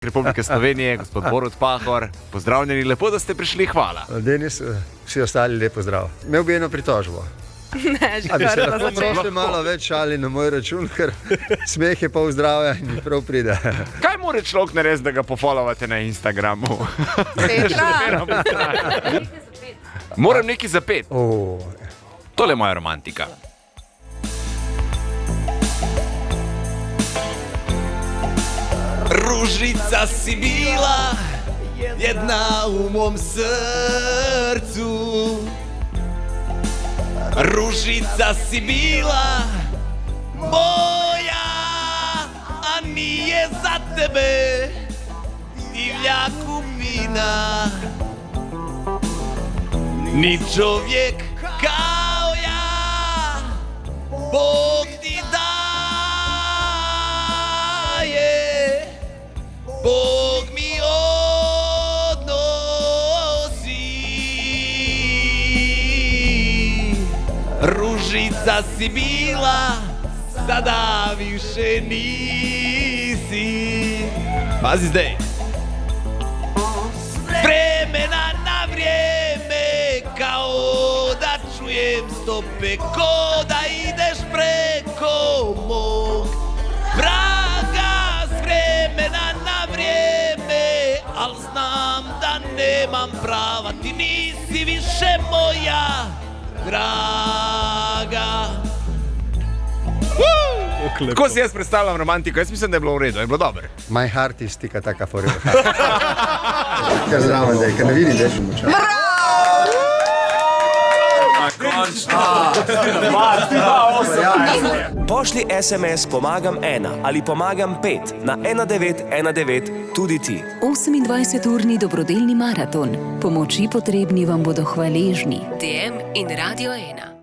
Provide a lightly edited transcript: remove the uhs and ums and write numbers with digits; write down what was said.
Republike Slovenije, gospod Borut Pahor, pozdravljeni, lepo, da ste prišli, hvala. Denis, vsi ostali lepo zdrav. Imel bi eno pritožbo. Ne, že A bi se kar na lahko začetku. prošli malo več šali na moj račun, ker smeh je pol zdravja in mi prav pride. Kaj mora človek narediti, da ga pofollowate na Instagramu? Petra, Moram nekaj zapeti. Oh, Tole je moja romantika. Ružica si bila jedna u mom srcu. Ružica si bila moja, a nije za tebe divlja kupina. Ni čovjek kao ja, Bog ti daje, Bog mi odnosi. Ružica si bila, sada više nisi. Pazi zdaj. Vremena na vrijeme, kao da čujem stope, ko da ideš preko mog praga. S vremena na vrijeme, al znam da nemam prava, ti nisi više moja draga. Kako si jaz predstavljam romantiko? Jaz mislim, da je bilo v redu, je bilo dobro. my heart is tika taka forever. Kar zraven, da je, ker ne vidim, da je še močan. Pošlji SMS Pomagam 1 ali Pomagam 5 na 1919 tudi ti. 28-urni dobrodelni maraton. Pomoči potrebni vam bodo hvaležni. DM in Radio 1.